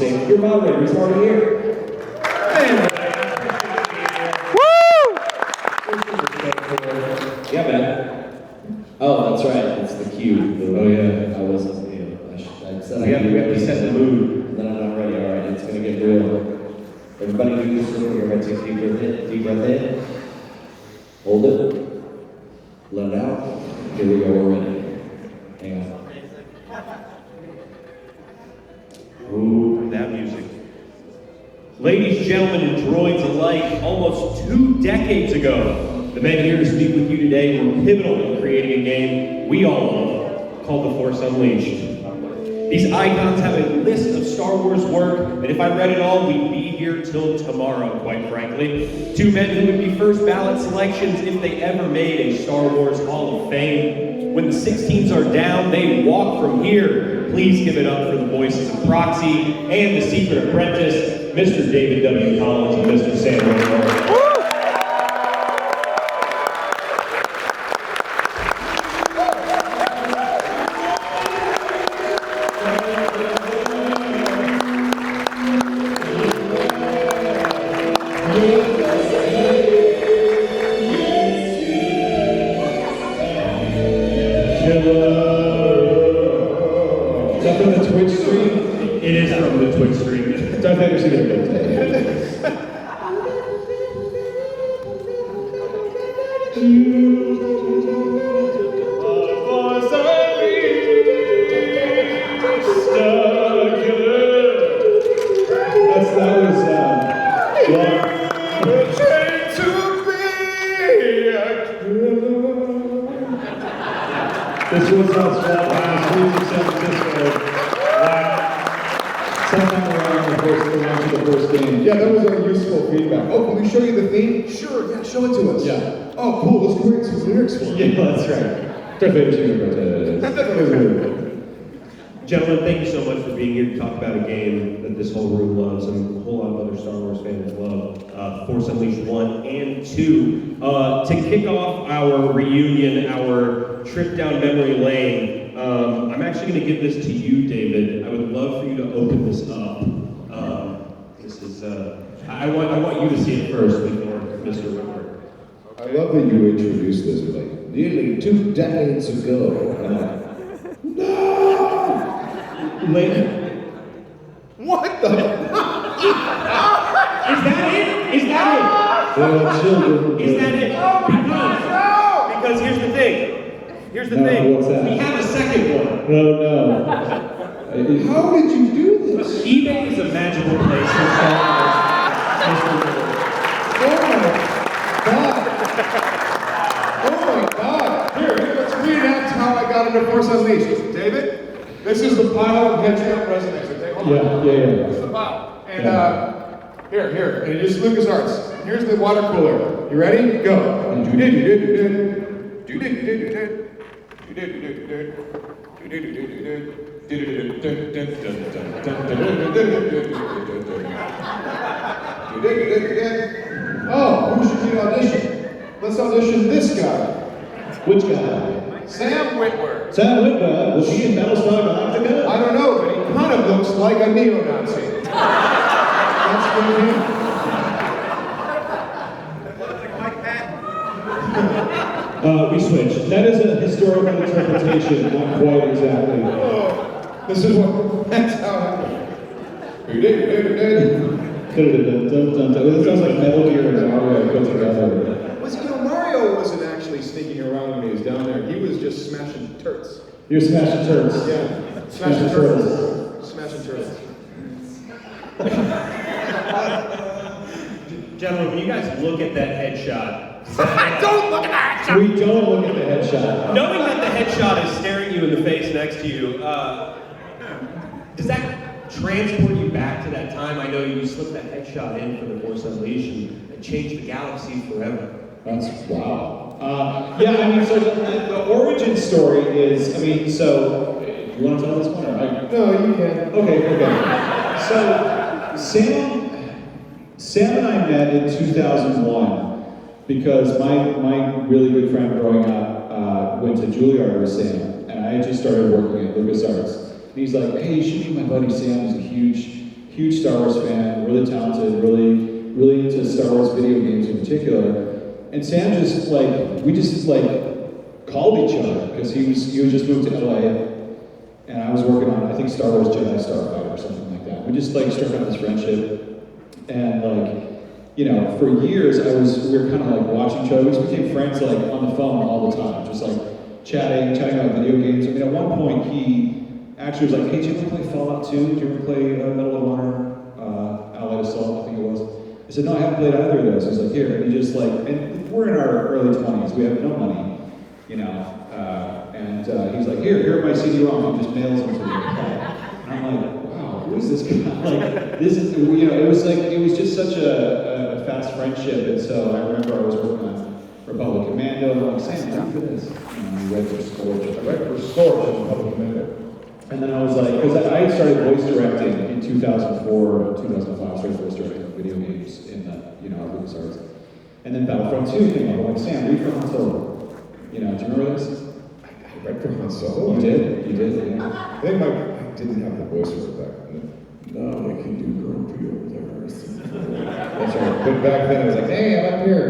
say, your moderator is already here. Yeah, man. Oh, that's right. It's the cue. Oh, yeah. I wasn't, I said We have to set the mood. And then I'm not ready. All right, it's going to get real. Everybody do this with your head. Take a deep breath in. Hold it. Let it out. Here we go. We're ready. Hang on. Ooh, that music. Ladies, gentlemen, and droids alike, almost 2 decades ago, the men here to speak with you today were pivotal in creating a game we all love, called The Force Unleashed. These icons have a list of Star Wars work, and if I read it all, we'd be here till tomorrow, quite frankly. 2 men who would be first ballot selections if they ever made a Star Wars Hall of Fame. When the 16s are down, they walk from here. Please give it up for the voices of Proxy and the Secret Apprentice, Mr. David W. Collins and Mr. Sam Witwer. This was us last week in San Francisco. Sometime around the first game. Yeah, that was our useful feedback. Oh, can we show you the theme? Sure, yeah, show it to us. Yeah. Oh, cool, let's create some lyrics for it. Yeah, that's right. Darth Vader. Gentlemen, thank you so much for being here to talk about a game that this whole room loves and a whole lot of other Star Wars fans love, Force Unleashed 1 and 2. To kick off our reunion, our trip down memory lane, I'm actually going to give this to you, David. I would love for you to open this up. This is, I want you to see it first before Mr. Witwer. I love that you introduced this like nearly 2 decades ago. What the? Is that it? Is that it? Is that it? Because here's the thing. Here's the thing. What's that? We have a second one. No. How did you do this? eBay is a magical place for Oh my God! Here, let's reenact how I got into Force Unleashed. David, this is the pile of headshot resumes. Okay, hold on. Yeah. This is the pile. And here, and it's LucasArts. Here's the water cooler. You ready? Go. Oh, who should we audition? Let's audition this guy. Which guy? Sam Witwer. Sam Witwer? Was he in Battlestar Galactica? I don't know, but he kind of looks like a neo-Nazi. That's good of him. We switched. That is a historical interpretation, not quite exactly. Oh, this is what, that's how it happened. It sounds like Metal Gear and Mario put together. Mario wasn't actually sneaking around when he was down there. He was just smashing turds. You're smashing turds. Yeah, smashing turds. Smashing turds. Gentlemen, when you guys look at that headshot, Don't look at that headshot! We don't look at the headshot. knowing that the headshot is staring you in the face next to you, does that transport you back to that time? I know you slipped that headshot in for the Force Unleashed and changed the galaxy forever. That's wow. So the origin story is, so, you want to tell this one or I? No, you can. Okay. So, Sam and I met in 2001 because my really good friend growing up went to Juilliard with Sam, and I had just started working at LucasArts. And he's like, hey, you should meet my buddy Sam. He's a huge Star Wars fan, really talented, really into Star Wars video games in particular. And Sam just we just called each other because he was just moved to LA, and I was working on, I think, Star Wars Jedi Starfighter or something like that. We just started out this friendship, and for years we were kind of watching each other. We just became friends on the phone all the time, just chatting about video games. I mean, at one point he actually was like, "Hey, do you ever play Fallout 2? Do you ever play Medal of Honor, Allied Assault, I think it was?" I said, "No, I haven't played either of those." He's like, "Here," and he just and we're in our early 20s, we have no money, and he's like, here are my CD-ROMs, he just mails them to me. And I'm like, wow, who is this guy? This is, it was just such a fast friendship, and so I remember I was working on Republic Commando, and I'm like, Sam, read for this. He read for Scorch. I read for Scorch in Republic Commando. And then I was like, because I had started voice directing in 2004, 2005, I started voice directing video games in LucasArts. And then Battlefront 2 came up. I'm like, Sam, read for Han Solo. Do you remember this? I read for Han Solo. You did, yeah. I think I didn't have the voice for it back then. No, I can do grumpy over there. That's right. But back then I was like, hey, I'm up here.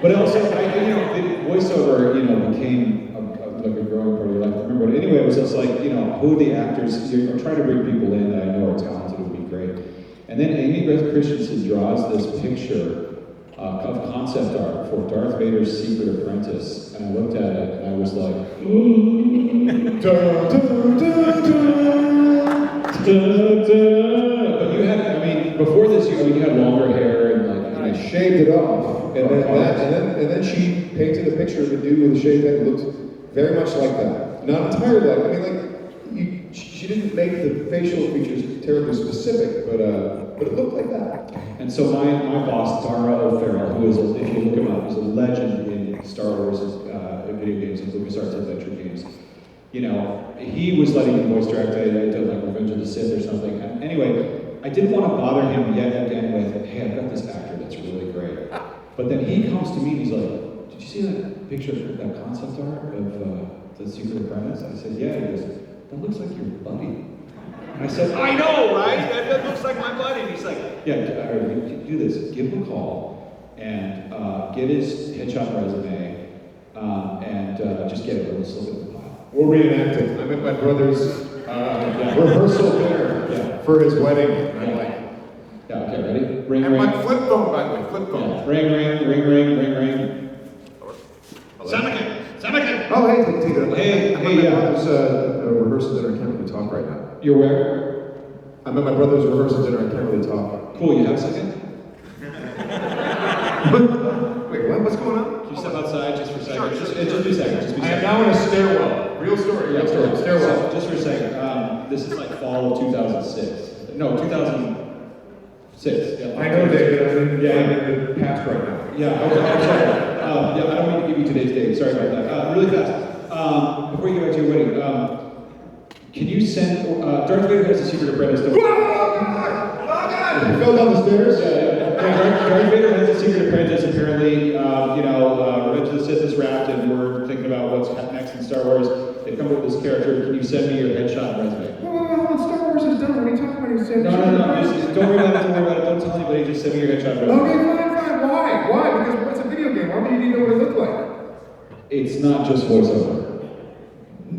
But also, voiceover, became a growing part of your life. I remember. But anyway, it was just who are the actors? You're trying to bring people in that I know are talented would be great. And then Amy Beth Christensen draws this picture of concept art for Darth Vader's Secret Apprentice, and I looked at it and I was like, But you had, before this, you had longer hair and I shaved it off, and then she painted a picture of a dude with a shaved head that looked very much like that. Not entirely she didn't make the facial features terribly specific, but it looked like that. And so my boss, Dara O'Farrell, who is, if you look him up, is a legend in Star Wars video games and LucasArts adventure games. He was letting me voice direct. I did Revenge of the Sith or something. And anyway, I didn't want to bother him yet again with, hey, I've got this actor that's really great. But then he comes to me and he's like, did you see that picture of that concept art of the Secret Apprentice? I said, yeah. He goes, that looks like your buddy. And I said, I know, right? That looks like my buddy. And he's like, yeah, do this. Give him a call and get his headshot resume and just get it. Let's look at the file. We'll reenact it. I'm at my brother's rehearsal dinner for his wedding. And I'm like, yeah, okay, ready? Ring, and ring. my flip phone, by the way, flip phone. Yeah. Ring. Samaka! Oh, hey, Tita. Hey, I'm at my brother's rehearsal dinner. I can't really talk right now. You're where? I'm at my brother's rehearsal dinner. I can't really talk. Cool, you have a second? Wait, what? What's going on? Can you step outside just for a second? Sure, Just be a second. I am now in a stairwell. Real story. Yeah, Stairwell. So, just for a second. This is fall of 2006. No, 2006. Yeah, I know, David. I'm in the past right now. Yeah, okay, I'm sorry. I don't mean to give you today's date. Sorry about that. Really fast. Before you go back to your wedding, can you send Darth Vader has a Secret Apprentice? Oh God! You fell down the stairs? Yeah. Darth Vader has a Secret Apprentice. Apparently, Revenge of the Sith is wrapped, and we're thinking about what's next in Star Wars. They've come up with this character. Can you send me your headshot and resume? Star Wars is done. What are you talking about? You said No. Just don't worry about it. Don't tell anybody. Just send me your headshot and resume. Okay, fine. Why? Because it's a video game. Why do you need to know what it looked like? It's not just voiceover.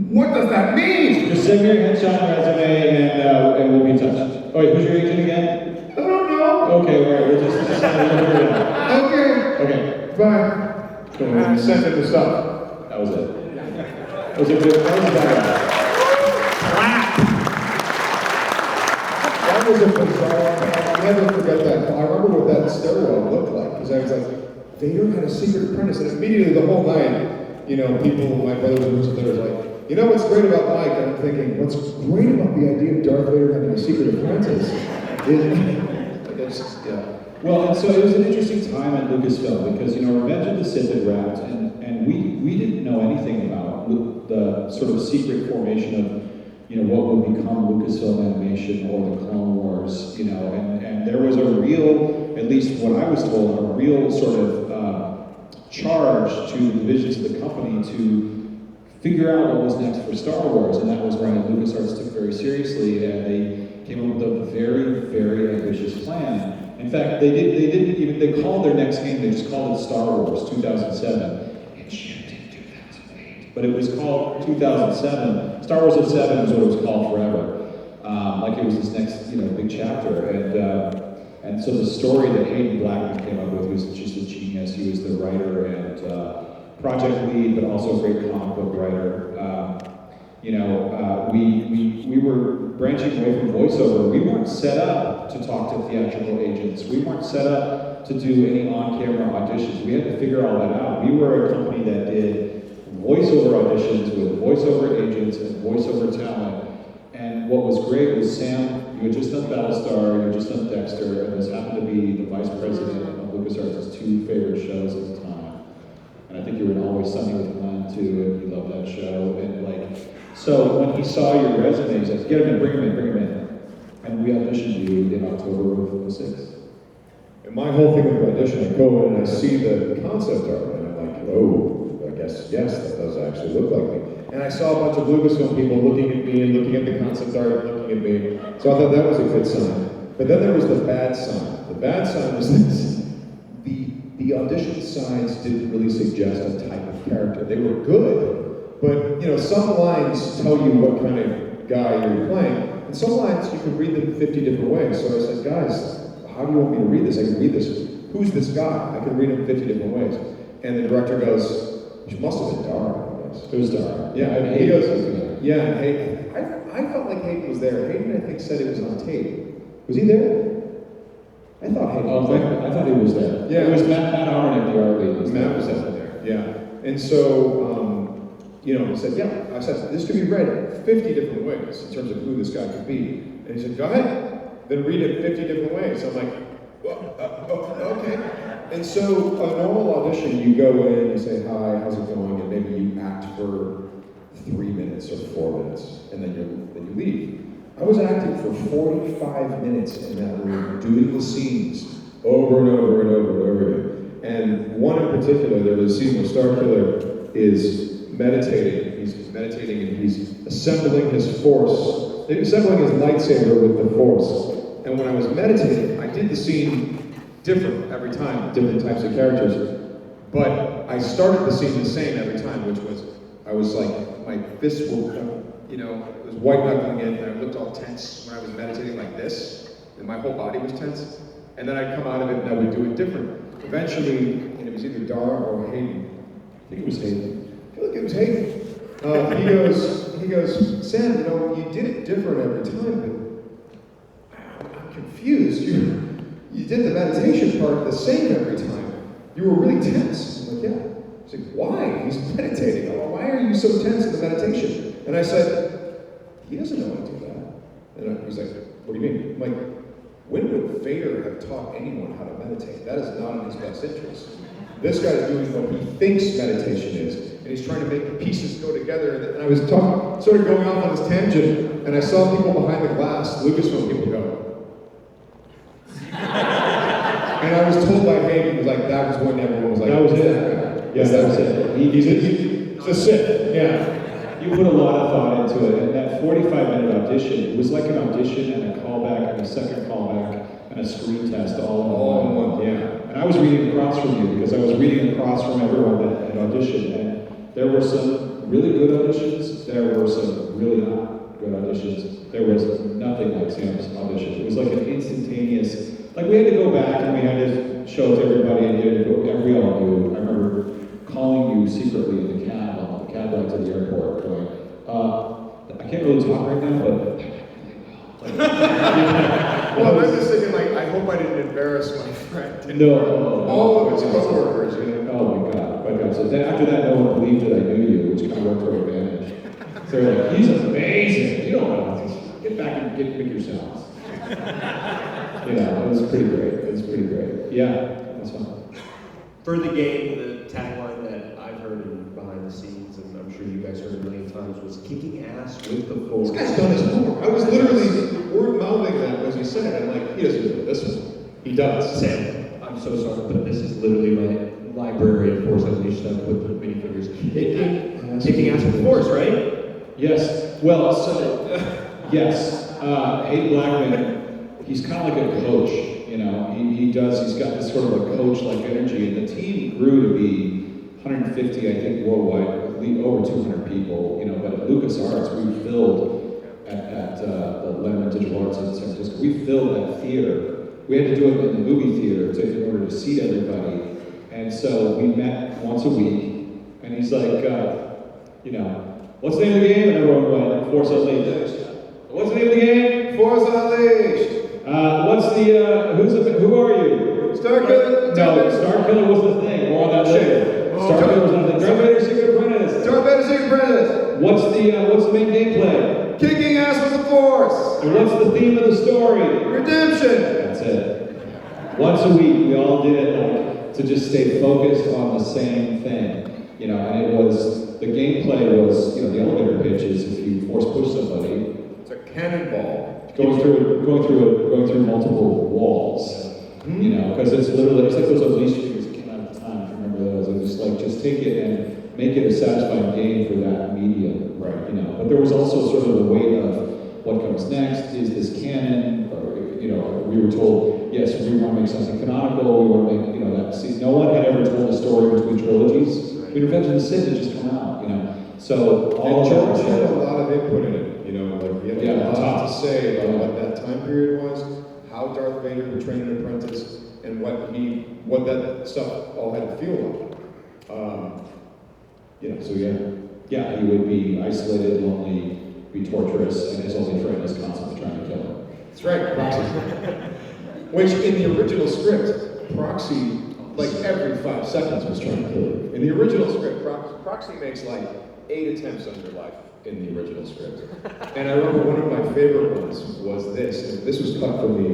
What does that mean? Just send me your headshot and resume, and we'll be in touch. Oh wait, who's your agent again? I don't know. Okay, all right. We'll just Okay. Bye. And sent him the stuff. That was it. That was a good. That was a bizarre. I'll never forget that. I remember what that stairwell looked like because I was like, Vader had a secret apprentice, and immediately the whole night, people, my brothers and sisters, were like, what's great about Mike? And I'm thinking, what's great about the idea of Darth Vader having a secret apprentice? Well, and so it was an interesting time at Lucasfilm because Revenge of the Sith had wrapped, and we didn't know anything about the sort of secret formation of what would become Lucasfilm Animation or the Clone Wars, and there was a real, at least what I was told, a real sort of charge to the divisions of the company to figure out what was next for Star Wars, and that was one that LucasArts took very seriously, and came up with a very, very ambitious plan. In fact, they called their next game, they just called it Star Wars 2007. It shipped in 2008. But it was called 2007. Star Wars at 7 was what it was called forever. Like it was this next, big chapter. And so the story that Hayden Blackman came up with was just a genius. He was the writer and project lead, but also a great comic book writer. We were branching away from voiceover. We weren't set up to talk to theatrical agents. We weren't set up to do any on-camera auditions. We had to figure all that out. We were a company that did voiceover auditions with voiceover agents and voiceover talent. And what was great was Sam, you had just done Battlestar, you had just done Dexter, and this happened to be the vice president of LucasArts' 2 favorite shows at the time. And I think you were in Always Sunny with Glenn too, and he loved that show. And so when he saw your resume, he said, get him in, bring him in. And we auditioned you in October of 06. And my whole thing with the audition, I go in and I see the concept art, and I'm like, oh, I guess, yes, that does actually look like me. And I saw a bunch of Lucasfilm people looking at me and looking at the concept art and looking at me. So I thought that was a good sign. But then there was the bad sign. The bad sign was this. The audition signs didn't really suggest a type of character. They were good, but some lines tell you what kind of guy you're playing, and some lines you can read them 50 different ways. So I said, guys, how do you want me to read this? I can read this. Who's this guy? I can read him 50 different ways. And the director goes, which must have been Dara. It was Dara. Yeah, and he goes, yeah, and Hayden, I felt like Hayden was there. Hayden, I think, said it was on tape. Was he there? I thought Hayden was there. I thought he was there. Yeah. It was Matt Arnett, the art lead. Matt was there, yeah. And so, he said, yeah, I said, this could be read 50 different ways in terms of who this guy could be. And he said, go ahead, then read it 50 different ways. So I'm like, okay. And so a normal audition, you go in, you say, hi, how's it going? And maybe you act for 3 minutes or 4 minutes, and then you leave. I was acting for 45 minutes in that room, doing the scenes over and over and over and over again. And one in particular, there was a scene where Starkiller is meditating. He's meditating and he's assembling his force, assembling his lightsaber with the force. And when I was meditating, I did the scene different every time, different types of characters. But I started the scene the same every time, which was, I was like, my fists were, it was white knuckling in, and I looked all tense when I was meditating like this, and my whole body was tense. And then I'd come out of it and I would do it different. Eventually, and it was either Dara or Hayden. I think it was Hayden. I feel like it was Hayden. He goes, Sam, you did it different every time, but I'm confused. You did the meditation part the same every time. You were really tense. I'm like, yeah. He's like, why? He's meditating. I'm like, why are you so tense in the meditation? And I said, he doesn't know how to do that. And he's like, what do you mean? I'm like, when would Vader have taught anyone how to meditate? That is not in his best interest. This guy's doing what he thinks meditation is, and he's trying to make the pieces go together. And I was sort of going off on this tangent, and I saw people behind the glass, Lucasfilm people go. And I was told by Hayden, was like, that was when everyone was like, that was it. Yes, that was it. He's a Sith, yeah. You put a lot of thought into it, and that 45-minute audition, it was like an audition and a callback and a second callback and a screen test all in one. Yeah. And I was reading across from you because I was reading across from everyone that had auditioned, and there were some really good auditions, there were some really not good auditions, there was nothing like Sam's audition. It was like an instantaneous, like we had to go back and we had to show it to everybody and we all knew. I remember calling you secretly in the cab ride to the airport, going, I can't really talk right now, but well, I'm just thinking, I hope I didn't embarrass my friend. No. All of his coworkers. Oh my God. So then after that, no one believed that I knew you, which kind of worked to our advantage. So they're like, he's amazing. You don't know this. Get back and pick yourselves. It was pretty great. Yeah, that's fun. For the game, the tagline that I've heard in behind the scenes, and I'm sure you guys heard a million times, was kicking ass with the force. This guy's done his homework. I was literally word-mouthing that as he said it. I'm like, he doesn't do this one. He does. Sam, I'm so sorry, but this is literally my library of Force Unleashed stuff with the minifigures. Kicking ass with the force, right? Yes. Well, so, yes. Hayden Blackman, he's kind of like a coach, you know. He's got this sort of a coach-like energy, and the team grew to be 150, I think, worldwide, over 200 people, you know. But at LucasArts, we filled at the Letterman Digital Arts in San Francisco. We filled that theater. We had to do it in the movie theater in order to seat everybody. And so we met once a week, and he's like, you know, what's the name of the game? And everyone went, Force Unleashed. What's the name of the game? Force Unleashed. Who are you? Starkiller. No, Starkiller was the thing. More on that later. Starkiller was on the Darth Vader's Secret Apprentice. Darth Vader's Secret Apprentice. What's the main gameplay? Kicking ass with the Force. And what's the theme of the story? Redemption. That's it. Once a week, we all did it to just stay focused on the same thing. You know, and the gameplay was, you know, the elevator pitch is if you force push somebody. It's a cannonball. Going through multiple walls. You know, because it's like those Unleashed figures that came out at the time, if you remember those. It was like, just take it and make it a satisfying game for that medium. Right. You know, but there was also sort of the weight of what comes next. Is this canon? Or, you know, we were told, yes, we want to make something canonical. We want to make, you know, that. See, no one had ever told a story between trilogies. I mean, Revenge of the Sith had just come out, you know. So all And of George that. had a lot of input in it, you know, like he had a lot to say about what that time period was, how Darth Vader portrayed an apprentice, and what that stuff all had to feel like. You know, so Yeah, he would be isolated, lonely, be torturous, and his only friend is constantly trying to kill him. That's right, Proxy. Which in the original script, Proxy, like every 5 seconds was trying to kill you. In the original script, Proxy makes like 8 attempts on your life in the original script. And I remember one of my favorite ones was this. And this was cut from the,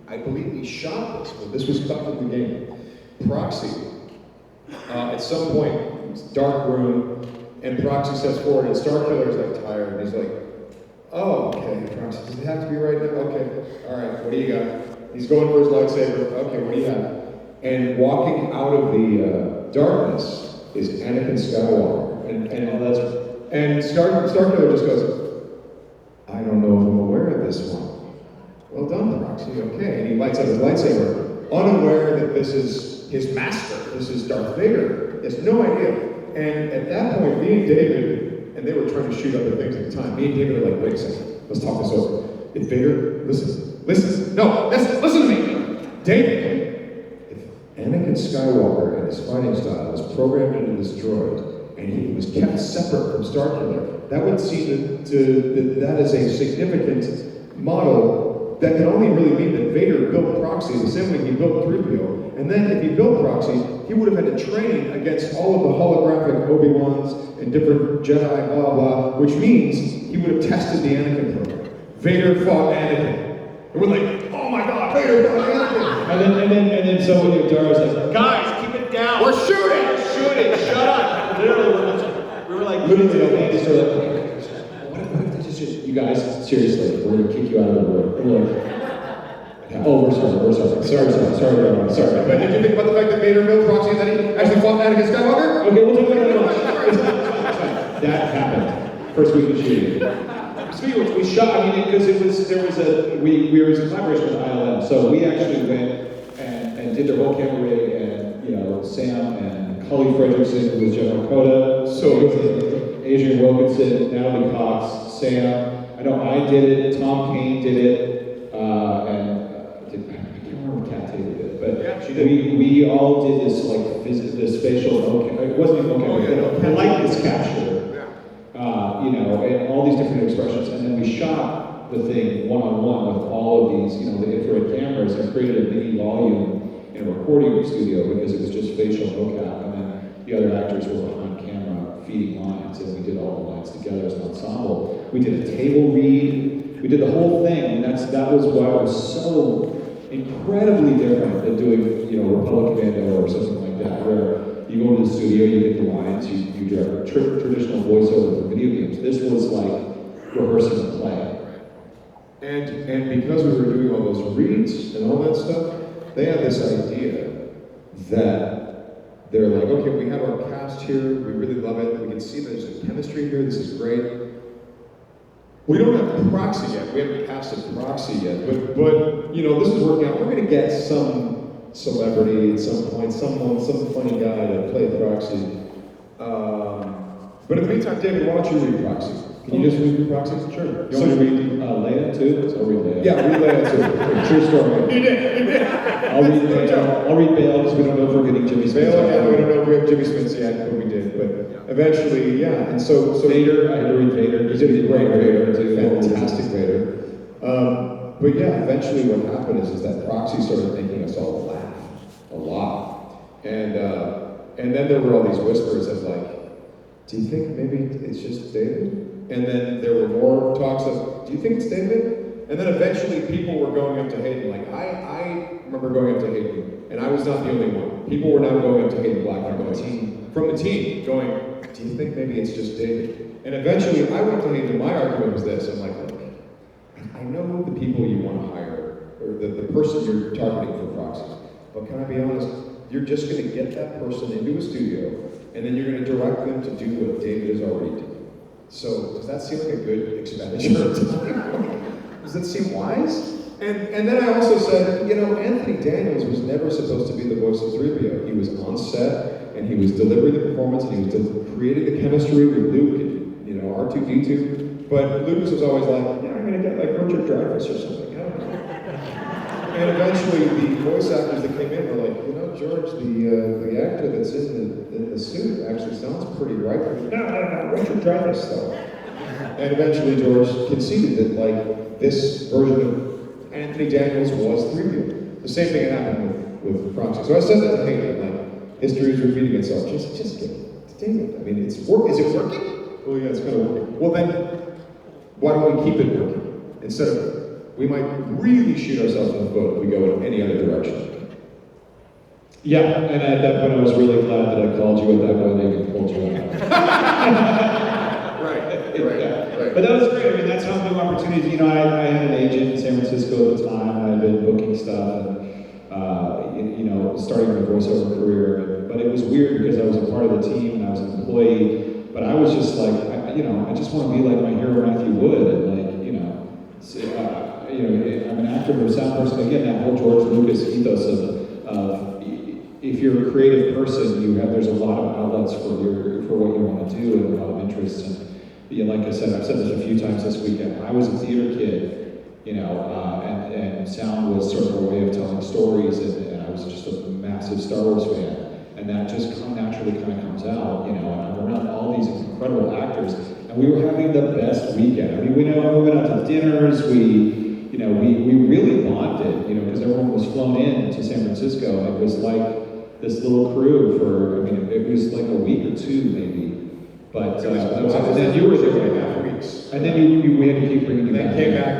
I believe he shot this, but this was cut from the game. Proxy, at some point, it's a dark room, and Proxy steps forward, and Starkiller's like tired, and he's like, oh, okay, Proxy, does it have to be right now? Okay, all right, what do you got? He's going for his lightsaber. Okay, what do you have? And walking out of the darkness is Anakin Skywalker. And Starkiller just goes, I don't know if I'm aware of this one. Well done, Proxy, okay. And he lights up his lightsaber, unaware that this is his master. This is Darth Vader. He has no idea. And at that point, me and David, and they were trying to shoot other things at the time, me and David are like, wait a second, let's talk this over. If Vader, listen to me. David, if Anakin Skywalker and his fighting style was programmed into this droid, and he was kept separate from Starkiller, that would seem that is a significant model that can only really mean that Vader built Proxy the same way he built 3PO, and then if he built Proxy, he would have had to train against all of the holographic Obi-Wans and different Jedi, blah, blah, which means he would have tested the Anakin program. Vader fought Anakin. And we're like, oh my god, Vader fought Anakin! And then so when Dara's like, Guys, keep it down. We're shooting! Shut up. Literally, we were like, literally, they just sort of like, what if this is just, you guys, seriously, we're gonna kick you out of the room. And we're like, oh, we're sorry. Sorry. But did you think about the fact that Vader built Proxy and then he actually fought Anakin Skywalker? Okay, we'll talk about that. That happened. First week of shooting. Speaking of which, we shot, I mean, because we were in collaboration with ILM, so we actually went and did their whole camera rig, and, you know, Sam and Cully Fredrickson, who was General Coda, Adrian Wilkinson, Natalie Cox, Sam. I know I did it, Tom Kane did it, and I can't remember what Kat Taylor did, but yeah, she did. We all did this like this facial, it wasn't even okay, likeness capture. You know, and all these different expressions, and then we shot the thing one-on-one with all of these, you know, the infrared cameras, and created a mini volume in a recording studio because it was just facial mocap, and then the other actors were behind camera feeding lines, and we did all the lines together as an ensemble. We did a table read, we did the whole thing, and that was why it was so incredibly different than doing, you know, Republic Commando or something like that, where you go to the studio, you get the lines, you direct traditional voiceover for video games. This was like rehearsing a play. And because we were doing all those reads and all that stuff, they had this idea that they're like, okay, we have our cast here, we really love it, we can see there's a chemistry here, this is great. We don't have proxy yet. We haven't passed a proxy yet. But you know, this is working out. We're going to get some celebrity at some point, some funny guy to play proxy. But in the meantime, David, why don't you read proxy? Can you just read proxy? Sure. You want me to read Leia too? So I'll read Leia. Yeah, read Leia too. True story. You did. I'll read Bale. I'll read Bale because we don't know if we're getting Jimmy Smith. Bale, yeah, we don't know if we have Jimmy Smith yet, but we did. But eventually, yeah. And so Vader, I had to read Vader. You did a great Vader, fantastic Vader. But yeah, eventually what happened is that proxy started making us all laugh a lot. And then there were all these whispers of like, do you think maybe it's just David? And then there were more talks of, do you think it's David? And then eventually people were going up to Hayden, like I remember going up to Hayden, and I was not the only one. People were now going up to Hayden Black from the team, going, do you think maybe it's just David? And eventually I went to Hayden, and my argument was this, I'm like, look, I know the people you want to hire, or the person you're targeting for proxies, but can I be honest, you're just going to get that person into a studio, and then you're going to direct them to do what David is already doing. So does that seem like a good expenditure of time? Does that seem wise? And then I also said, you know, Anthony Daniels was never supposed to be the voice of 3PO. He was on set, and he was delivering the performance, and he was creating the chemistry with Luke and, you know, R2-D2. But Lucas was always like, yeah, I'm going to get like Richard Dreyfuss or something. I don't know. And eventually the voice actors that came in were like, you know, George, the actor that's in the suit actually sounds pretty right. No, Richard Dreyfuss though. And eventually George conceded that like this version of Anthony Daniels was 3PO. The same thing happened with Proxy. So I said that to Hayden, like, history is repeating itself. Just give it to David. I mean, is it working? Oh yeah, it's kind of working. Well then, why don't we keep it working? Instead of, we might really shoot ourselves in the foot if we go in any other direction. Yeah, and at that point I was really glad that I called you at that wedding and pulled you out. Right. But that was great. I mean, that's how new opportunities. You know, I had an agent in San Francisco at the time. I had been booking stuff and, you know, starting my voiceover career. But it was weird because I was a part of the team and I was an employee. But I was just like, I just want to be like my hero Matthew Wood and like, I'm an actor or a sound person. Again, that whole George Lucas ethos of if you're a creative person, there's a lot of outlets for what you want to do and a lot of interests. And like I said, I've said this a few times this weekend. I was a theater kid, and sound was sort of a way of telling stories, and I was just a massive Star Wars fan, and that just naturally kind of comes out, and I'm around all these incredible actors, and we were having the best weekend. I mean, we went out to dinners, we really bonded, because everyone was flown in to San Francisco, and it was like this little crew it was like a week or two maybe. But then you were there like half weeks. And then we had to keep bringing you back. And then came back,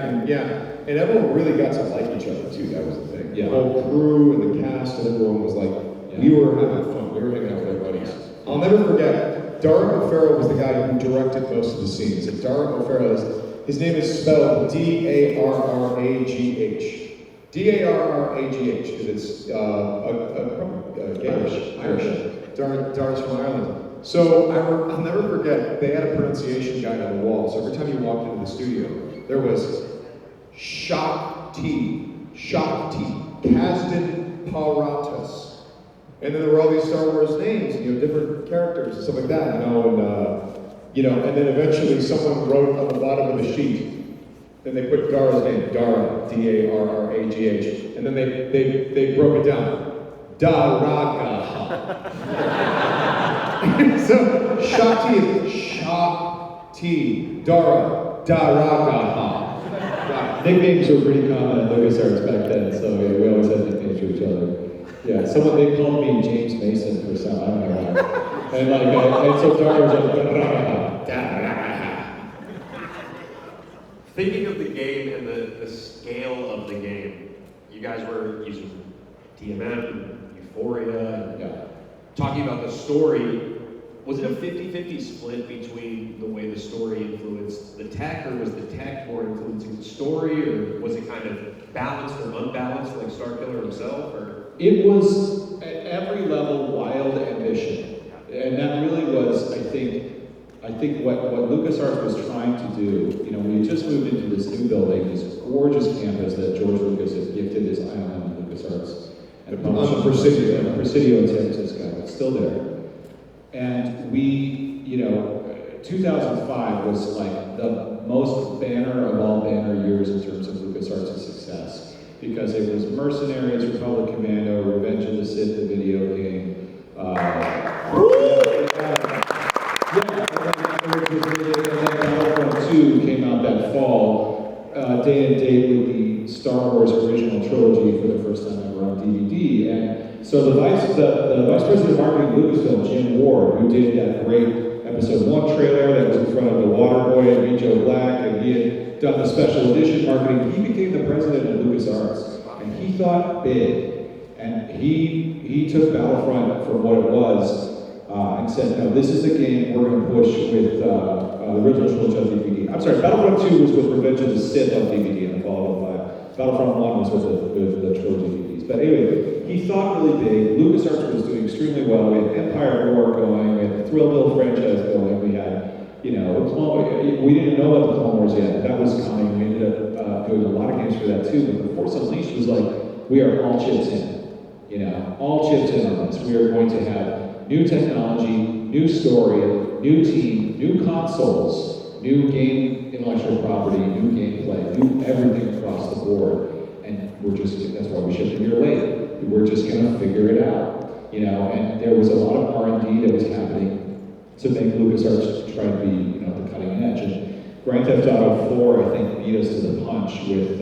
and everyone really got to like each other too, that was the thing. Yeah. The whole crew and the cast and everyone was like, we were having fun, we were hanging out with our buddies. I'll never forget, Dara O'Farrell was the guy who directed most of the scenes. And Dara O'Farrell, his name is spelled D-A-R-R-A-G-H. D-A-R-R-A-G-H, because it's Irish. Dara's from Ireland. So I'll never forget, they had a pronunciation guide on the wall. So every time you walked into the studio, there was Shock T, Kasdan Paratus. And then there were all these Star Wars names, different characters and stuff like that, and then eventually someone wrote on the bottom of the sheet, then they put Dara's name, Dara, D-A-R-R-A-G-H, and then they broke it down, Daragaha. So, Shakti, Dara, Daragaha. Nicknames were pretty common at LucasArts back then, so we always had nicknames for each other. Yeah, they called me James Mason for some, I don't know why. And so Dara was like, Daragaha. Thinking of the game and the scale of the game, you guys were using DMM, Euphoria, and talking about the story. Was it a 50-50 split between the way the story influenced the tech, or was the tech more influencing the story, or was it kind of balanced or unbalanced like Starkiller himself? Or? It was at every level wild ambition. And that really was, I think think what LucasArts was trying to do, you know, we had just moved into this new building, this gorgeous campus that George Lucas had gifted his island of LucasArts. And On the Presidio. Presidio in San Francisco. It's still there. And we, you know, 2005 was like the most banner of all banner years in terms of LucasArts' success. Because it was Mercenaries, Republic Commando, Revenge of the Sith, the video game. Battlefront 2 came out that fall, day and date with the Star Wars original trilogy for the first time ever on DVD. And so the vice president of marketing of Lucasfilm, Jim Ward, who did that great episode 1 trailer that was in front of the Waterboy and Meet Joe Black, and he had done the special edition marketing, he became the president of LucasArts. And he thought big. And he took Battlefront for what it was, and said, no, this is the game we're going to push with the original trilogy on DVD. I'm sorry, Battlefront 2 was with Revenge of the Sith on DVD in the fall of 5. Battlefront 1 was with the trilogy DVDs. But anyway, he thought really big. LucasArts was doing extremely well. We had Empire War going, we had the Thrill-Bill franchise going, we had, you know, we didn't know about the Clone Wars yet. That was coming. We ended up doing a lot of games for that too. But The Force Unleashed was like, we are all chips in. You know, all chips in on this. We are going to have new technology, new story, new team, new consoles, new game intellectual property, new gameplay, new everything across the board. And that's why we shipped a year late. We're just gonna figure it out. You know, and there was a lot of R&D that was happening to make LucasArts try to be, you know, the cutting edge. And Grand Theft Auto 4, I think, beat us to the punch with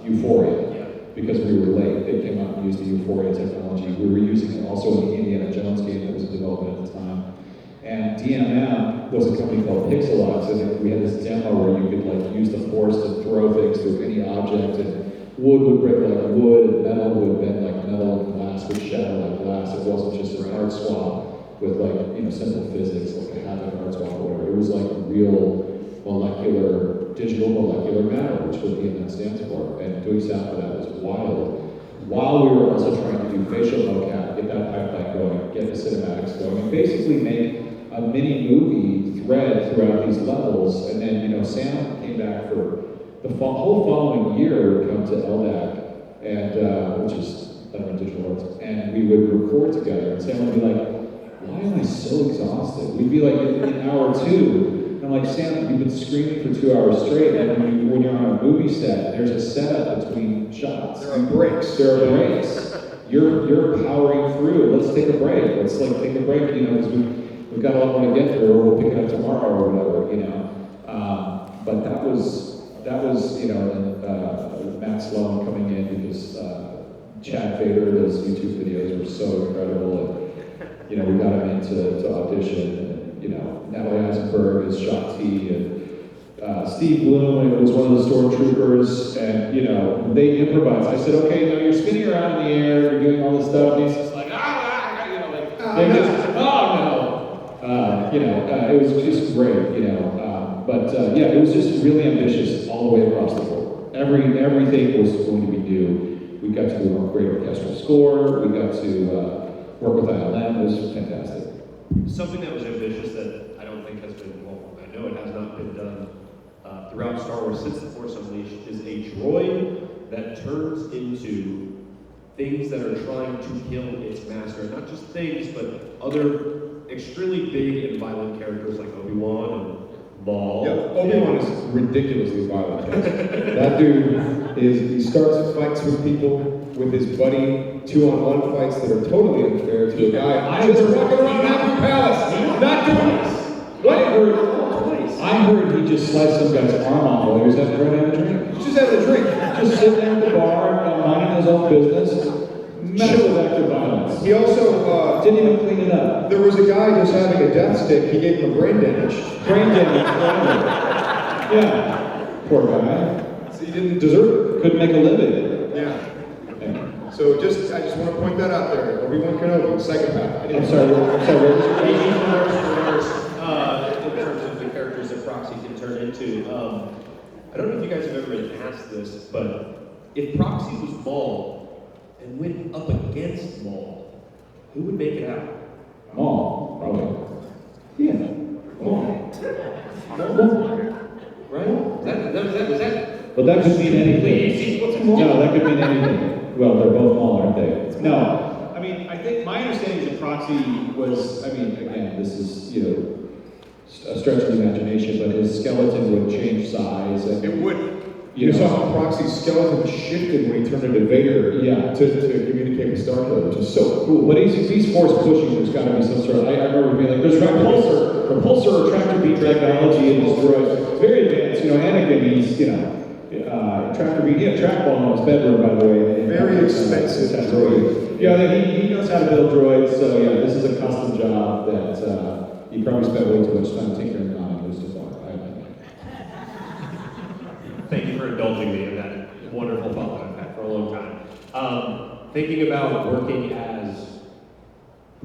Euphoria. Because we were late. They came out and used the Euphoria technology. We were using it also in the Indiana Jones game that was in development at the time. And DMM was a company called Pixelox, and we had this demo where you could like use the Force to throw things through any object, and wood would break like wood, and metal would bend like metal, and glass would shatter like glass. It wasn't just an art swap with like, you know, simple physics, like a haptic art swap or whatever. It was like real digital molecular matter, which what DMM stands for. And doing sound for that was wild. While we were also trying to do facial mocap, get that pipeline going, get the cinematics going, and basically make a mini movie thread throughout these levels. And then, you know, Sam came back for the whole following year, would come to LDAC, and which is Digital Arts, and we would record together. And Sam would be like, "Why am I so exhausted?" We'd be like in hour 2. I'm like, Sam, you've been screaming for 2 hours straight, and when you're on a movie set, there's a setup between shots. There are breaks. There are breaks. You're powering through. Let's take a break. Let's like take a break, you know, because we've got a lot more to get through, or we'll pick it up tomorrow or whatever, you know. But that was, you know, and Matt Sloan coming in because Chad Fader, those YouTube videos were so incredible, and you know, we got him in to audition. You know, Natalie Eisenberg is Shakti, and Steve Bloom was one of the stormtroopers, and you know, they improvised. I said, okay, now you're spinning around in the air, you're doing all this stuff, and he's just like, you know, like, they're just, you know, it was just great, you know, yeah, it was just really ambitious all the way across the board. Everything was going to be new. We got to do a great orchestral score, we got to work with ILM, it was fantastic. Something that was ambitious that I don't think has been, well, I know it has not been done throughout Star Wars since The Force Unleashed, is a droid that turns into things that are trying to kill its master. And not just things, but other extremely big and violent characters like Obi-Wan and Maul. Yeah, Obi-Wan is ridiculously violent. That dude he starts fights with people with his buddy, 2-on-1 fights that are totally unfair to a guy just walking around Naboo Palace, not doing this. I heard he just sliced some guy's arm off while he was having a drink. He's just having a drink. Just sitting there at the bar, minding his own business. Massive act of violence. He also didn't even clean it up. There was a guy just having a death stick. He gave him a brain damage. Yeah. Poor guy. So he didn't deserve it. Couldn't make a living. Yeah. So I just want to point that out there. Obi-Wan Kenobi, psychopath. I'm sorry. In terms of the characters that Proxy can turn into, I don't know if you guys have ever been asked this, but if Proxy was Maul and went up against Maul, who would make it out? Maul, probably. Yeah. Right? Was that? Well, that could mean anything. Please, what's more? No, that could mean anything. Well, they're both mall, aren't they? No. I mean, I think my understanding is that proxy was, I mean, again, this is, you know, a stretch of the imagination, but his skeleton would change size. And, It would. You You know. saw how Proxy's skeleton shifted when he turned into Vader Yeah. to communicate with Starkiller, which is so cool. But if he's force pushing, there's got to be some sort of, I remember being like, there's repulsor or tractor beam technology in this droid. It's very advanced, you know, Anakin, he's, you know, tractor beam, trackball in his bedroom, by the way. Very expensive droid. Yeah, he knows how to build droids, so yeah, this is a custom job that he probably spent way too much time tinkering on. It was just like, Thank you for indulging me in that wonderful thought that I've had for a long time. Thinking about working as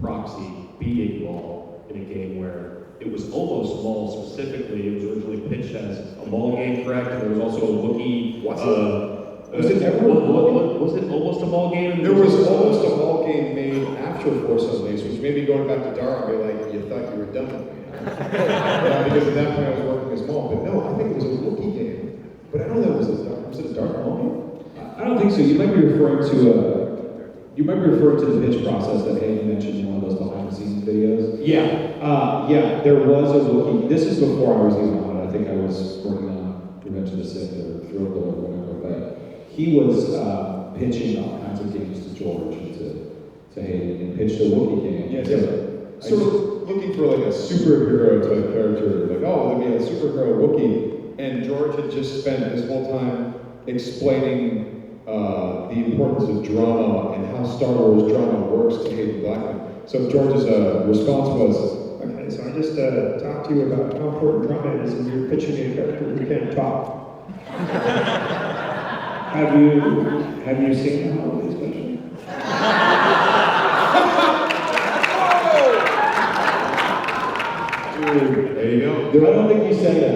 proxy, being Maul in a game where it was almost Maul specifically. It was originally pitched as a Maul game, correct? And there was also a Wookiee. Was it ever? Was it almost a Maul game? There was almost a ball game made after Force Unleashed, which made me going back to Dara and be like, you thought you were done with me. Because at that point I was working as Maul. But no, I think it was a Wookiee game. But I don't know, was it a Dark Maul game? I don't think so. You might be referring to the pitch process that Hayden mentioned in one of those behind-the-scenes videos. Yeah. Yeah, there was a Wookiee. This is before I was even on it. I think I was working on Revenge of the Sith or Rebel or whatever. But he was pitching all kinds of games to George and to Hayden, and pitched a Wookiee game. Yeah, sort of looking for like a superhero type character. Like, oh, there'll be a superhero Wookiee. And George had just spent this whole time explaining the importance of drama and how Star Wars drama works to Hayden Blackman. So George's response was, okay, so I just talked to you about how important drama is, and you're pitching a character who can't talk. Have you seen the holiday special? There you go. I don't think he said that.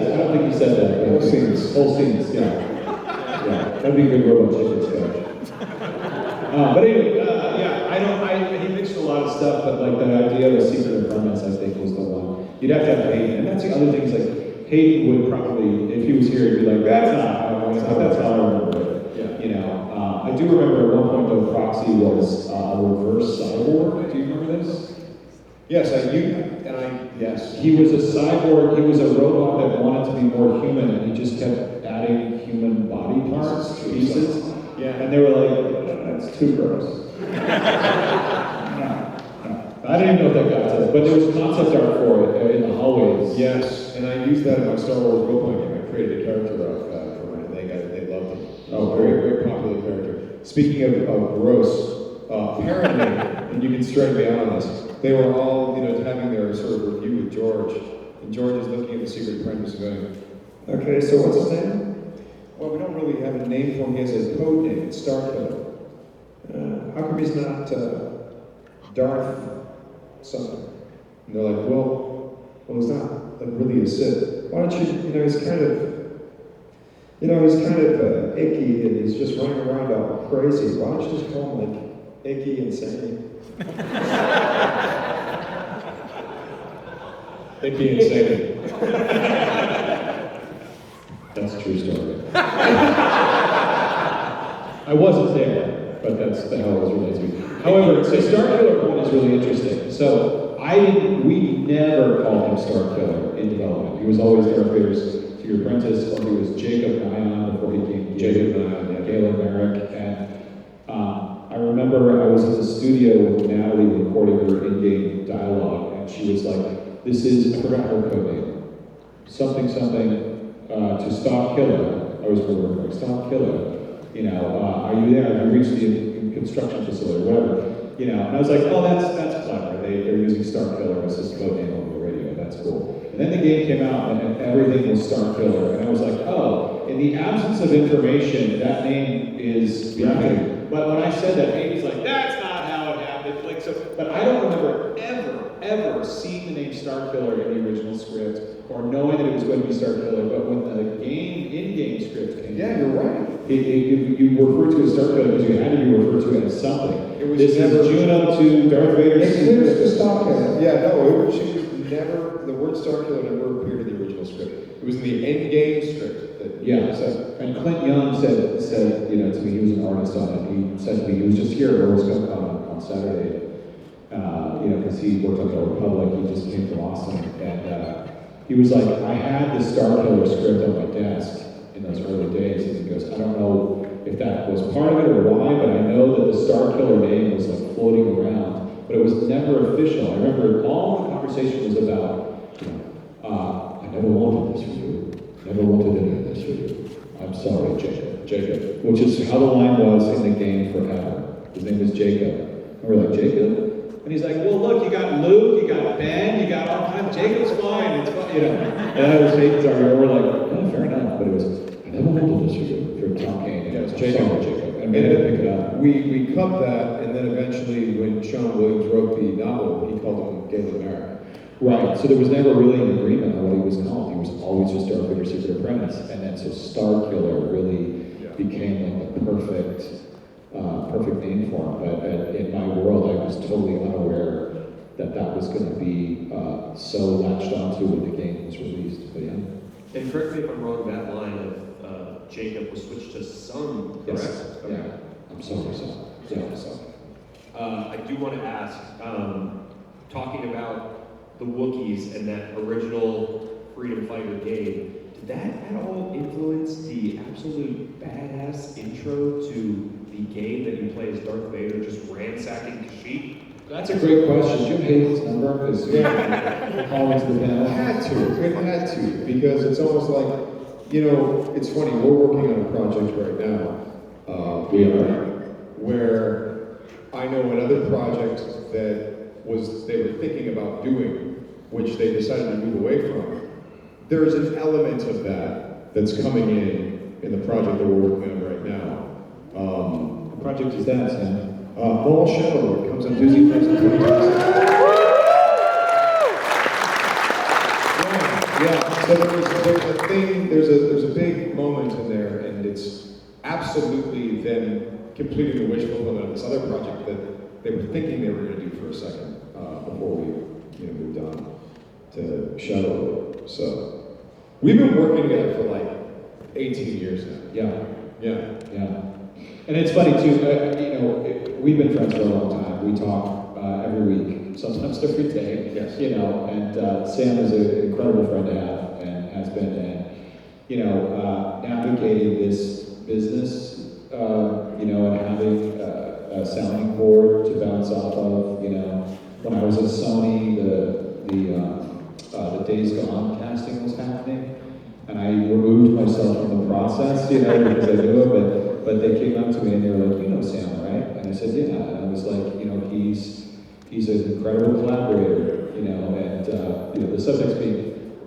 Whole scenes. Whole scenes, yeah. Yeah, that'd be a good Robot Chicken sketch. But anyway, he mixed a lot of stuff, but like the idea of a secret apprentice, I think, was the one. You'd have to have Hayden, and that's the other thing is like, Hayden would probably, if he was here, he'd be like, that's not how I remember it. Yeah. You know, I do remember at one point though, Proxy was a reverse cyborg. Do you remember this? Yes, yes. He was a cyborg, he was a robot that wanted to be more human, and he just kept adding human body parts, pieces. Yeah. And they were like, that's too gross. No. I didn't even know if that got to it, but there was concept art for it in the hallways. Yes, and I used that in my Star Wars role-playing game. I created a character for it, and they loved it. Oh, very, very popular character. Speaking of gross, apparently, and you can strike me out on this, they were all, having their sort of review with George, and George is looking at the Secret Apprentice and going, okay, so what's his name? Well, we don't really have a name for him. He has a code name. It's Starkiller. How come he's not Darth something? And they're like, well, he's not like really a Sith. Why don't you, he's kind of icky and he's just running around all crazy. Why don't you just call him like icky and sane? Icky and sane. That's a true story. I wasn't there, but that's the hell I was related to. However, the Starkiller one is really interesting. So we never called him Starkiller in development. He was always Darth Vader's secret apprentice, or he was Jacob Nyan before he became Jacob Nyan, Galen Merrick. And I remember I was in the studio with Natalie recording her in-game dialogue, and she was like, this is, I forgot her code name, something, to stop Killer. I was remembering, stop Killer. Are you there? Have you reached the construction facility, whatever. And I was like, oh, that's clever. They're using Starkiller as his code name over the radio. That's cool. And then the game came out, and everything was Starkiller. And I was like, oh, in the absence of information, that name is behind. But when I said that, Amy's like, that's not how it happened. Like, so, but I don't remember ever seeing the name Starkiller in the original script, or knowing that it was going to be Starkiller. But when the in-game script came, yeah, you're right. You referred to as Starkiller because you had to be referred to as something. It was this never is Juno to Darth Vader. It's to stop him. Yeah, no, she was the word Star Killer never appeared in the original script. It was in the end game script. That And Clint Young said, you know, to me, he was an artist on it. He said to me, he was just here at Rebel Scum Con on Saturday. You know, because he worked on the Republic. He just came from Austin, and he was like, I had the Star Killer script on my desk in those early days, and he goes, I don't know if that was part of it or why, but I know that the Star Killer name was like floating around, but it was never official. I remember all the conversation was about, you know, I never wanted this for you. Never wanted any of this for you. I'm sorry, Jacob. Which is how the line was in the game forever. His name was Jacob. And we're like, Jacob? And he's like, well, look, you got Luke, you got Ben, you got all kinds. Jacob's fine, it's fine, you know. And I was saying, we're like, oh, fair enough. But it was, I never wanted this for you. For Tom Kane. Yeah, it was Jacob. And we had to pick it up. We cut that, and then eventually, when Sean Williams wrote the novel, he called him Galen Merrick. Right, so there was never really an agreement on what he was called. He was always just Darth Vader's Secret Apprentice. And then so Star Killer really became like the perfect name for him. But in my world, I was totally unaware that that was going to be so latched onto when the game was released. But yeah. And correct me if I'm wrong, that line of Jacob was switched to son, correct? Yes. Okay. Yeah. I'm sorry, son. Yeah, son. I do want to ask, talking about the Wookiees and that original Freedom Fighter game, did that at all influence the absolute badass intro to the game that you play as Darth Vader, just ransacking Kashyyyk? That's a great question. Do you have Hayden's number? Because call into the panel. It had to, because it's almost like, you know, it's funny, we're working on a project right now. We are. Where I know another project that they were thinking about doing, which they decided to move away from. There is an element of that's coming in the project that we're working on right now. What project is that, Sam? Mall Shadow comes on Disney Plus in 2026. Yeah. So there's a thing. There's a big moment in there, and it's absolutely them completing the wish fulfillment of this other project that they were thinking they were going to do for a second before we moved on to Shadow. So we've been working together for like 18 years now. Yeah. And it's funny too. We've been friends for a long time. We talk every week, sometimes every day. Yes. And Sam is an incredible friend to have, and has been. And navigating this business, and having a sounding board to bounce off of. When I was at Sony, the Days Gone casting was happening, and I removed myself from the process, because I knew it, but they came up to me and they were like, you know Sam, right? And I said, yeah. And I was like, he's an incredible collaborator, and the subject's being,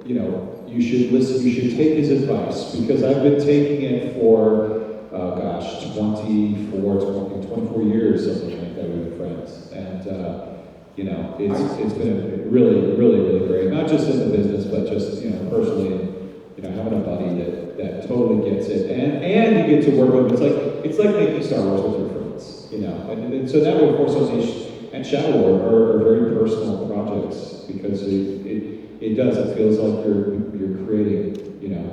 you should listen, you should take his advice, because I've been taking it for, 24 years, something like that. We've been friends, and it's been really, really, really great. Not just in the business, but just personally, and having a buddy that totally gets it, and you get to work with. It's like making Star Wars with your friends, And so that way, Force Unleashed and Shadow Lord are very personal projects, because it does. It feels like you're creating,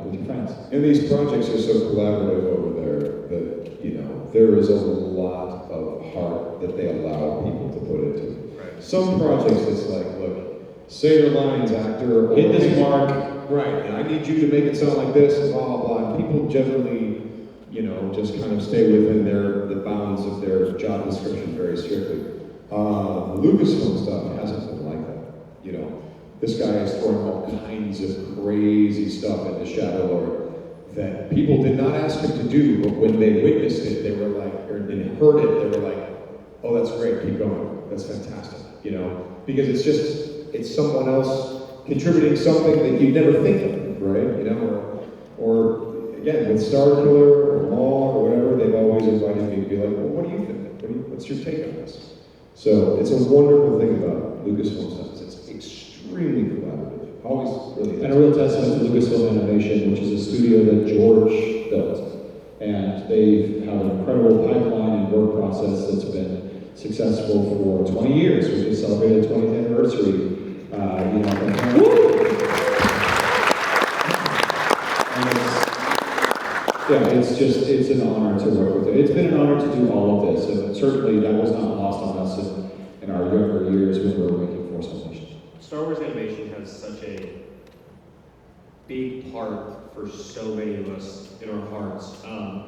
with your friends. And these projects are so collaborative over there that, there is a lot of heart that they allow people to put into it. Right. Some projects, it's like, look, say your lines, actor. Hit this mark. Right, and I need you to make it sound like this, and blah, blah, blah. And people generally, just kind of stay within the bounds of their job description very strictly. Lucasfilm stuff hasn't been like that, This guy is throwing all kinds of crazy stuff into Shadow Lord that people did not ask him to do, but when they witnessed it, they were like, or they heard it, they were like, oh, that's great, keep going, that's fantastic, because it's someone else contributing something that you'd never think of, right, or again, with Star Killer or Maul or whatever, they've always invited me to be like, well, what do you think? What's your take on this? So it's a wonderful thing about Lucasfilm stuff. It's extremely collaborative. Always really. And a real testament to Lucasfilm Animation, which is a studio that George built. And they have an incredible pipeline and work process that's been successful for 20 years. We just celebrated the 20th anniversary You know, and it's an honor to work with it. It's been an honor to do all of this, and certainly that was not lost on us in our younger years when we were making Force Unleashed. Star Wars animation has such a big part for so many of us in our hearts.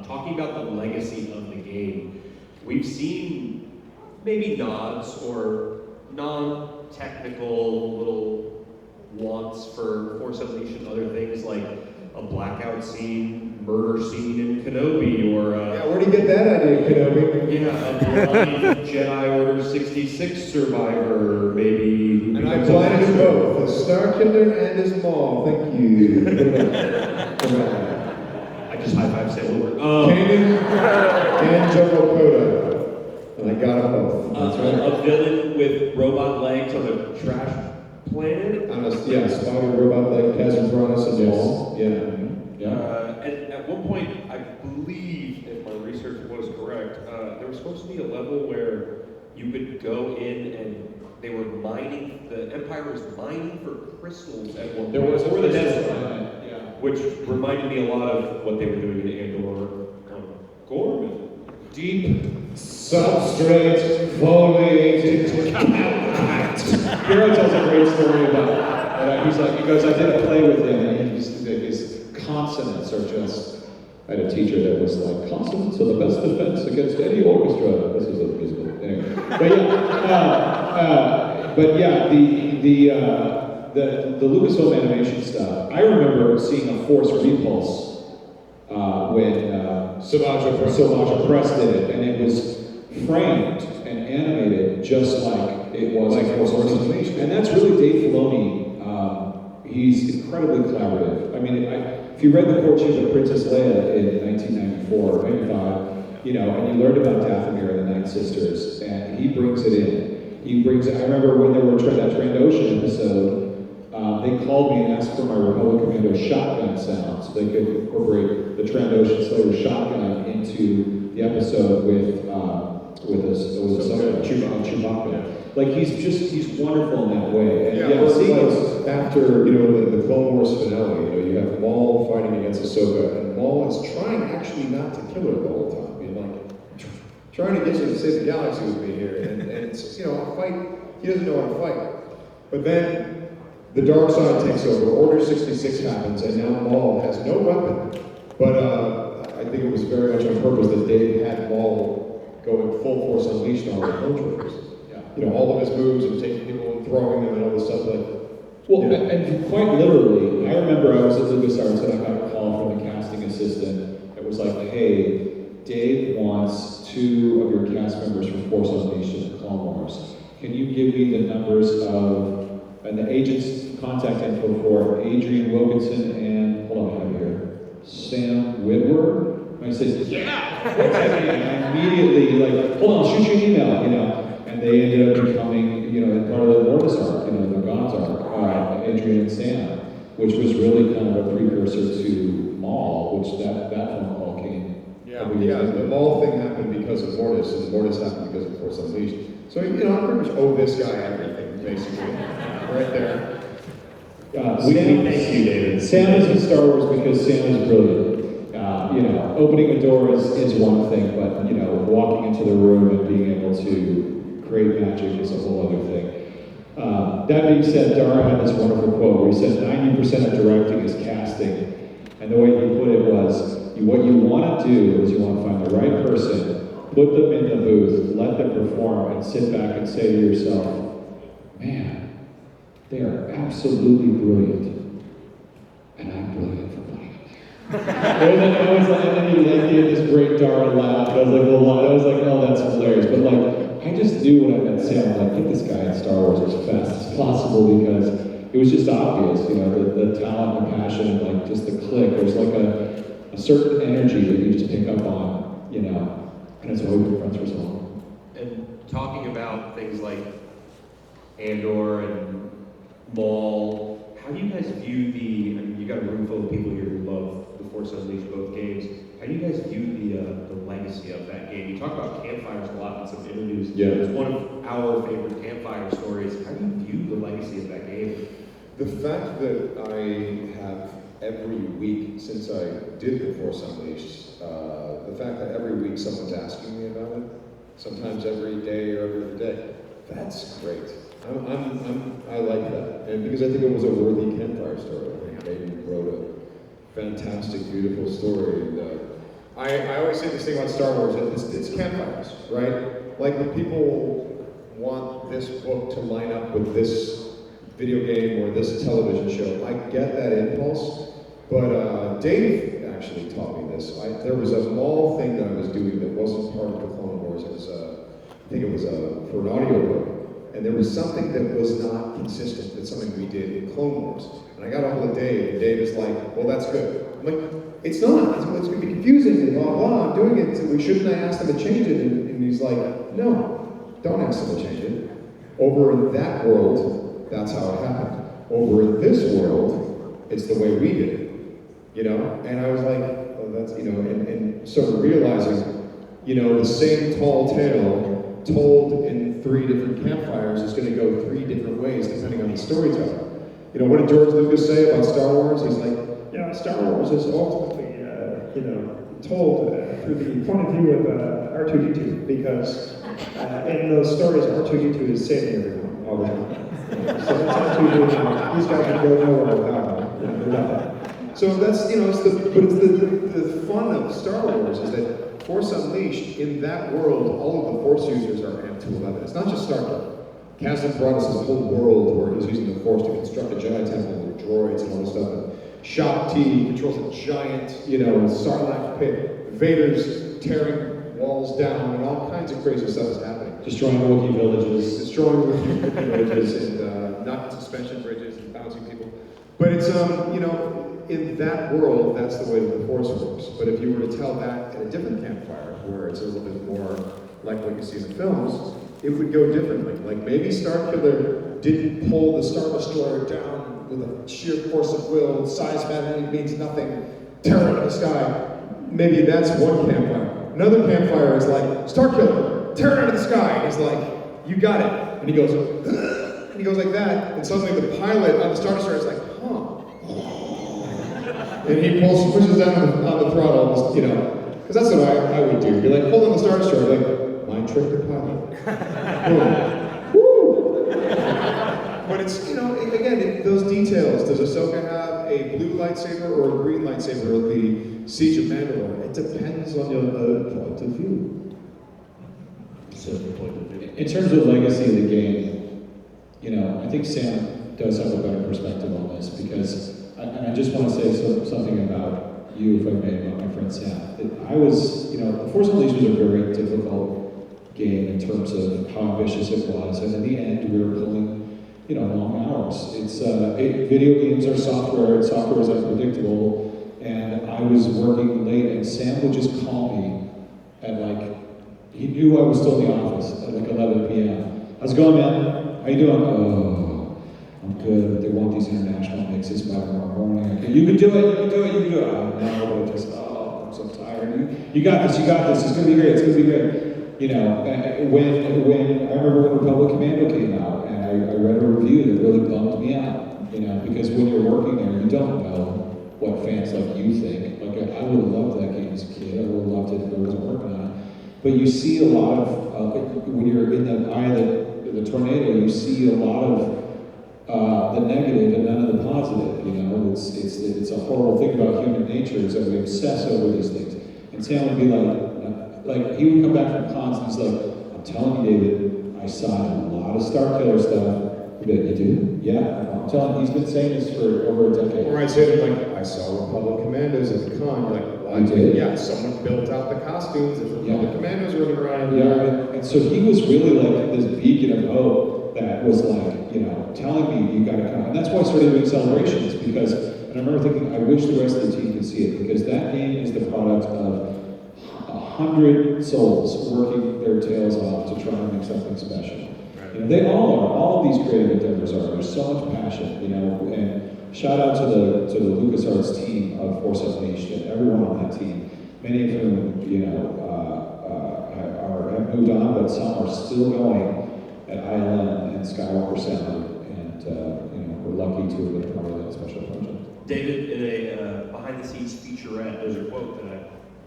Talking about the legacy of the game, we've seen maybe nods or non-technical little wants for Force Unleashed and other things like a blackout scene, murder scene in Kenobi, or Yeah, where'd you get that idea, Kenobi? a bloody Jedi Order 66 survivor, maybe. And I blinded them both, the Star Killer and his Maul. Thank you. I just high-five Sam Woodward. Kanan and General Coda. And I got them both. That's right. A villain with robot legs on a trash planet. On a, yeah, spider robot like Kazan Bronis and Maul. Yeah. And at one point, I believe, if my research was correct, there was supposed to be a level where you could go in and they were mining, the Empire was mining for crystals at one point. There was over the desert, yeah. which reminded me a lot of what they were doing in Andor. Gorman. Deep substrate foliated contact. Hero tells a great story about he goes, I did a play with him, and his consonants are just, I had a teacher that was like, consonants are the best defense against any orchestra. This is a musical. Anyway. But yeah, the Lucasfilm animation stuff, I remember seeing a Force Repulse when Savage Press did it, and it was framed and animated just like it was like Force Unleashed. And that's really Dave Filoni. He's incredibly collaborative. I mean, if you read The Courtship of Princess Leia in 1994 or 95, you know, and you learned about Dathomir and the Night Sisters, and he brings it in. I remember when there were that Trandoshan episode, they called me and asked for my Republic Commando shotgun sound so they could incorporate the Trandoshan Slayer shotgun into the episode with Chewbacca. Like he's wonderful in that way. And seeing us after the Clone Wars finale, you have Maul fighting against Ahsoka, and Maul is trying actually not to kill her the whole time. Trying to get you to save the galaxy with me here, and it's a fight. He doesn't know how to fight, but then the dark side takes over. Order 66 happens, and now Maul has no weapon. But I think it was very much on purpose that Dave had Maul going full Force Unleashed on the clone troopers. All of his moves and taking people and throwing them and all this stuff and quite literally, I remember I was at LucasArts and I got a call from the casting assistant that was like, hey, Dave wants 2 of your cast members from Force Unleashed in the Clone Wars. Can you give me the numbers of, and the agent's contact info for Adrian Wilkinson and, hold on, I have it here, Sam Witwer? And I said, yeah! And I immediately, hold on, I'll shoot you an email, And they ended up becoming, part of the Mortis arc, the God's arc, Adrian and Sam, which was really kind of a precursor to Maul, which that phone call came. Yeah, the Maul thing happened because of Mortis, and Mortis happened because of Force Unleashed. So, I pretty much owe this guy everything, basically, right there. We thank you, David. Sam is in Star Wars because Sam is brilliant. Opening a door is one thing, but, walking into the room and being able to create magic is a whole other thing. That being said, Dara had this wonderful quote where he said 90% of directing is casting. And the way he put it was, what you want to do is you want to find the right person, put them in the booth, let them perform, and sit back and say to yourself, man, they are absolutely brilliant. And I'm brilliant for playing them there. And then he gave this great Dara laugh. I was like, oh, that's hilarious. But I just knew when I met Sam, get this guy in Star Wars as fast as possible because it was just obvious, the talent, the passion, and just the click. There's a certain energy that you just pick up on, and it's always been friends for so long. And talking about things like Andor and Maul, how do you guys view you got a room full of people here who love The Force Unleashed, both games. How do you guys view the legacy of that game? You talk about campfires a lot in some interviews. Yeah. It's one of our favorite campfire stories. How do you view the legacy of that game? The fact that I have every week since I did the Force Unleashed, the fact that every week someone's asking me about it, sometimes every day or every other day, that's great. I like that, and because I think it was a worthy campfire story. I think Hayden wrote a fantastic, beautiful story. And I always say this thing about Star Wars: it's campfires, right? Like when people want this book to line up with this video game or this television show, I get that impulse. But Dave actually taught me this. There was a mall thing that I was doing that wasn't part of the Clone Wars. It was, I think it was for an audiobook. And there was something that was not consistent with something we did in Clone Wars. And I got a hold of Dave, and Dave is like, well, that's good. I'm like, it's not. It's going to be confusing, and blah, blah, I'm doing it. So shouldn't I ask them to change it? And he's like, no, don't ask them to change it. Over in that world, that's how it happened. Over in this world, it's the way we did it. You know? And I was like, oh, that's, you know, and sort of realizing, you know, the same tall tale told in 3 different campfires is going to go 3 different ways depending on the storyteller. You know, what did George Lucas say about Star Wars? He's like, yeah, Star Wars is ultimately, you know, told through the point of view of R2-D2, because in those stories, R2-D2 is saving everyone all the time. So that's R2-D2. These guys would go nowhere without that. So that's, you know, it's the fun of Star Wars is that Force Unleashed, in that world, all of the Force users are amped to 11. It's not just Starkiller. Kazdan brought us this whole world where he's using the Force to construct a giant temple with droids and all this stuff. And Shaak Ti controls a giant, you know, Sarlacc pit. Vader's tearing walls down, and all kinds of crazy stuff is happening. Destroying Wookiee villages. Destroying Wookiee villages, and not suspension bridges and bouncing people. But it's, you know, in that world, that's the way that the Force works. But if you were to tell that at a different campfire, where it's a little bit more like what you see in the films, it would go differently. Like maybe Starkiller didn't pull the Star Destroyer down with a sheer force of will, size matter means nothing, tear it in the sky. Maybe that's one campfire. Another campfire is like, Starkiller, tear it into the sky. And he's like, you got it. And he goes, and he goes like that, and suddenly the pilot on the Star Destroyer is like, huh. And he pushes down on the throttle, you know, because that's what I would do. You're like, hold on the Star Destroyer, like, mind trick the pilot. Woo! But it's, you know, again, those details. Does Ahsoka have a blue lightsaber or a green lightsaber at the Siege of Mandalore? It depends on the point of view. In terms of legacy of the game, you know, I think Sam does have a better perspective on this, because I just want to say something about you, if I may, about my friend Sam. I was, you know, The Force Unleashed was a very difficult game in terms of how ambitious it was, and in the end, we were pulling, you know, long hours. Video games are software, and software is unpredictable, and I was working late, and Sam would just call me at like, he knew I was still in the office at like 11 p.m. How's it going, man? How you doing? Oh, I'm good, but they want these international mixes by tomorrow morning. Okay, you can do it, you can do it, you can do it. Oh, no, but just, I'm so tired. You got this, it's gonna be great, it's gonna be great. You know, when I remember when Republic Commando came out, and I read a review that really bummed me out, you know, because when you're working there, you don't know what fans like you think. Like, I would have loved that game as a kid, I would have loved it if I wasn't working on it. But you see a lot of, when you're in the eye of the tornado, you see a lot of the negative and none of the positive, you know. It's a horrible thing about human nature is that we obsess over these things. And Sam would be like he would come back from cons and he's like, I'm telling you, David, I saw a lot of Starkiller stuff. He'd be like, you do? Yeah. I'm telling you, he's been saying this for over a decade. Or I'd say to him, like, I saw Republic Commandos at the con. You're like, well, I did? Yeah, someone built out the costumes of Republic Commandos running around. Yeah, and so he was really like this beacon of hope that was like, you know, telling me you gotta come. And that's why I started doing celebrations, because, and I remember thinking, I wish the rest of the team could see it, because that game is the product of 100 souls working their tails off to try and make something special. You know, they all are. All of these creative endeavors are. There's so much passion, you know. And shout out to the LucasArts team of Force Unleashed and everyone on that team. Many of whom, you know, have moved on, but some are still going. at ILM and Skywalker Sound, and we're lucky to have been part of that special project. David, in a behind-the-scenes featurette, there's a quote that I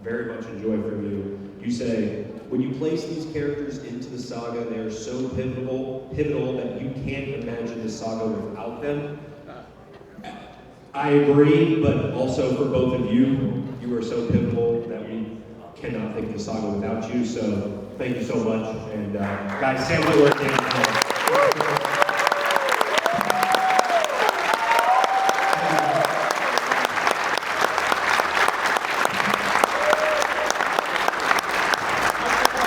very much enjoy from you. You say, when you place these characters into the saga, they are so pivotal that you can't imagine the saga without them. I agree, but also for both of you, you are so pivotal that we cannot think the saga without you. So thank you so much. And guys, Sam Witwer,